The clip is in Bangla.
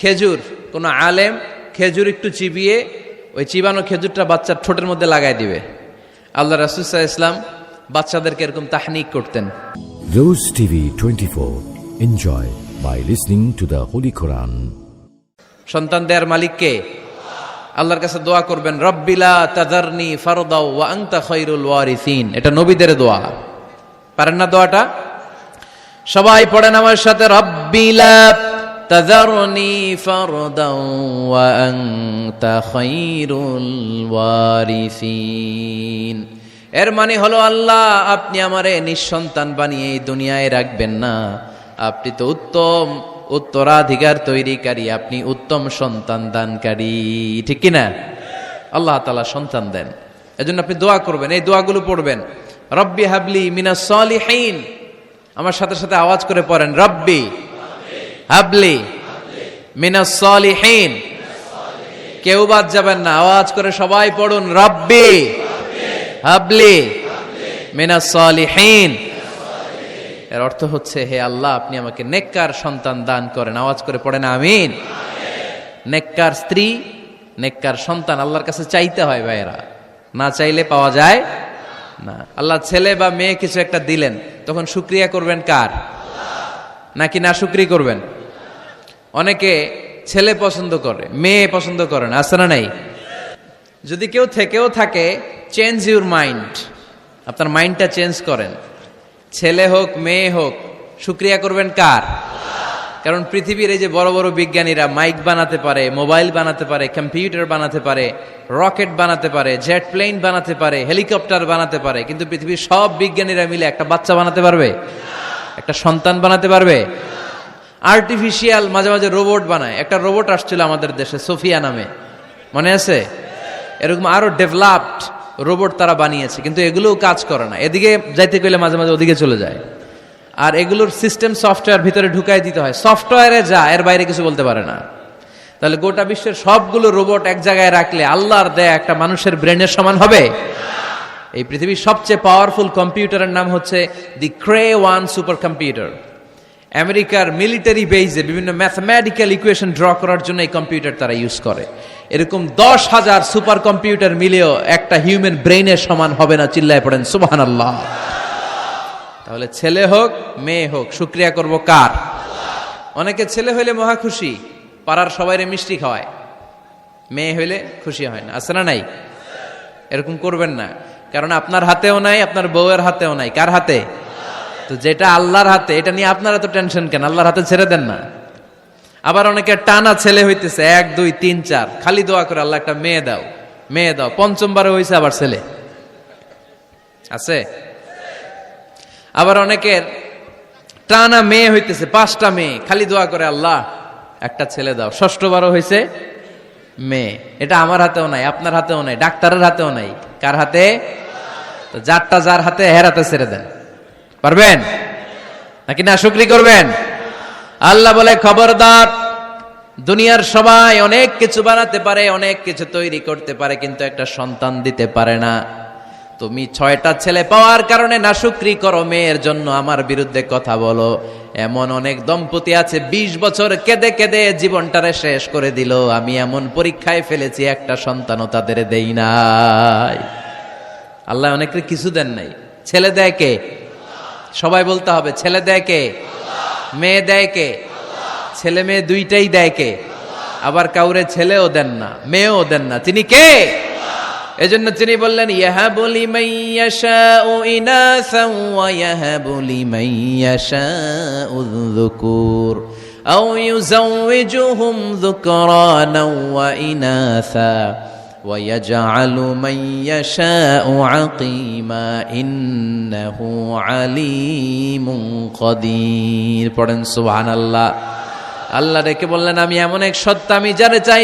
খেজুর, কোনো আলেম খেজুর একটু চিবিয়ে ওই চিবানো খেজুরটা বাচ্চার ঠোঁটের মধ্যে লাগাই দিবে। আল্লাহ রাসূল সাল্লাল্লাহু আলাইহি ওয়াসাল্লাম বাচ্চাদেরকে এরকম তাহনিক করতেন। Rose TV 24. Enjoy by listening to the Holy Quran. সন্তান দেয়ার মালিক কে? আল্লাহর কাছে দোয়া করবেন, রব্বিলা তাযারনি ফারদাও ওয়া আনতা খায়রুল ওয়ারিসিন। এটা নবীদের দোয়া, পারেন না দোয়াটা? সবাই পড়েন আমার সাথে, রব্বিলা তাযারনি ফারদাও ওয়া আনতা খায়রুল ওয়ারিসিন। এর মানে হলো, আল্লাহ আপনি আমারে নিঃসন্তান বানিয়ে এই দুনিয়ায় রাখবেন না, আপনি তো উত্তম উত্তরাধিকার তৈরিকারী, আপনি উত্তম সন্তান দানকারী, ঠিক কিনা? আল্লাহ তাআলা সন্তান দেন, এজন্য আপনি দোয়া করবেন, এই দোয়াগুলো পড়বেন। রব্বি হাবলি মিনাস সালিহিন, আমার সাথে সাথে আওয়াজ করে পড়েন, রব্বি হাবলি মিনাস সালিহিন। কেউ বাদ যাবেন না, আওয়াজ করে সবাই পড়ুন, রব্বি হাবলি মিনাস সালিহিন। এর অর্থ হচ্ছে, হে আল্লাহ আপনি আমাকে নেককার সন্তান দান করেন। আওয়াজ করে পড়েন আমিন। নেককার স্ত্রী, নেককার সন্তান আল্লাহর কাছে চাইতে হয় ভাইয়েরা, না চাইলে পাওয়া যায় না। আল্লাহ ছেলে বা মেয়ে কিছু একটা দিলেন, তখন শুকরিয়া করবেন কার? নাকি না শুকরি করবেন? অনেকে ছেলে পছন্দ করে, মেয়ে পছন্দ করে না, আছে না নাই? যদি কেউ থেকেও থাকে, চেঞ্জ ইউর মাইন্ড, আপনার মাইন্ডটা চেঞ্জ করেন। ছেলে হোক মেয়ে হোক, শুকরিয়া করবেন কার? কারণ পৃথিবীর এই যে বড় বড় বিজ্ঞানীরা মাইক বানাতে পারে, মোবাইল বানাতে পারে, কম্পিউটার বানাতে পারে, রকেট বানাতে পারে, জেট প্লেন বানাতে পারে, হেলিকপ্টার বানাতে পারে, কিন্তু পৃথিবীর সব বিজ্ঞানীরা মিলে একটা বাচ্চা বানাতে পারবে? একটা সন্তান বানাতে পারবে? আর্টিফিশিয়াল মাঝে মাঝে রোবট বানায়। একটা রোবট আসছিল আমাদের দেশে, সোফিয়া নামে, মনে আছে? এরকম আরো ডেভেলপড রোবট তারা বানিয়েছে, কিন্তু এগুলোও কাজ করে না। এদিকে যাইতে গেলে মাঝে মাঝে ওদিকে চলে যায়। আর এগুলোর সিস্টেম সফটওয়্যার ভিতরে ঢুকাই দিতে হয়, সফটওয়্যারে যা, এর বাইরে কিছু বলতে পারে না। তাহলে গোটা বিশ্বের সবগুলো রোবট এক জায়গায় রাখলে আল্লাহর দেয়া একটা মানুষের ব্রেনের সমান হবে? এই পৃথিবীর সবচেয়ে পাওয়ারফুল কম্পিউটারের নাম হচ্ছে দি ক্রে-1 সুপার কম্পিউটার। আমেরিকার মিলিটারি বেইজে বিভিন্ন ম্যাথমেটিক্যাল ইকুয়েশন ড্র করার জন্য এই কম্পিউটার তারা ইউজ করে। এরকম 10,000 সুপার কম্পিউটার মিলেও একটা হিউম্যান ব্রেইনের সমান হবে না। চিল্লায় পড়েন সুবহানাল্লাহ। তাহলে ছেলে হোক মেয়ে হোক, শুকরিয়া করব কার? অনেকে ছেলে হইলে মহা খুশি, পাড়ার সবাইরে মিষ্টি খাওয়ায়, মেয়ে হইলে খুশি হয় না, আছে না নাই? এরকম করবেন না, কারণ আপনার হাতেও নাই, আপনার বউয়ের হাতেও নাই। কার হাতে? তো যেটা আল্লাহর হাতে, এটা নিয়ে আপনারা তো টেনশন কেন? আল্লাহর হাতে ছেড়ে দেন না। আবার অনেকে টানা ছেলে হইতেছে, 1 2 3 4, খালি দোয়া করে, আল্লাহ একটা মেয়ে দাও, মেয়ে দাও। পঞ্চমবারে হয়েছে আবার ছেলে, আছে? আবার অনেকের টানা মেয়ে হইতেছে, 5টা মেয়ে, খালি দোয়া করে, আল্লাহ একটা ছেলে দাও। ষষ্ঠবারও হয়েছে মেয়ে। এটা আমার হাতেও নাই, আপনার হাতেও নাই, ডাক্তারের হাতেও নাই। কার হাতে? তো যারটা যার হাতে, হের হাতে ছেড়ে দেন। পারবেন নাকি না শুকরি করবেন? আল্লাহ বলে, খবরদার, দুনিয়ার সবাই অনেক কিছু বানাতে পারে, অনেক কিছু তৈরি করতে পারে, কিন্তু একটা সন্তান দিতে পারে না। তুমি 6টা ছেলে পাওয়ার কারণে না শুকরি করো, মেয়ের জন্য আমার বিরুদ্ধে কথা বলো। এমন অনেক দম্পতি আছে 20 বছর কেঁদে কেঁদে জীবনটারে শেষ করে দিল। আমি এমন পরীক্ষায় ফেলেছি, একটা সন্তানও তাদের দেই নাই। আল্লাহ অনেকের কিছু দেন নাই। ছেলে দেয় কে? সবাই বলতে হবে, ছেলে দেয় কে? মেয়ে দেয় কে? ছেলে মেয়ে দুইটাই দেয় কে? আবার কাউরে ছেলেও দেন না, মেয়েও দেন না, তিনি কে? এজন্য তিনি বললেন, ইয়াহাবু লিমান ইয়াশাউ ইনাসান ওয়া ইয়াহাবু লিমান ইয়াশাউ যুকুর আও ইউযাওয়িজুহুম যুকরানাও ওয়া ইনাসা ওয়া ইয়াজআলু মান ইয়াশাউ আকিমা ইন্নাহু আলীমুন কাদির। পড়েন সুবহানাল্লাহ। আল্লাহ ডেকে বললেন, আমি এমন এক সত্তা, আমি যারে চাই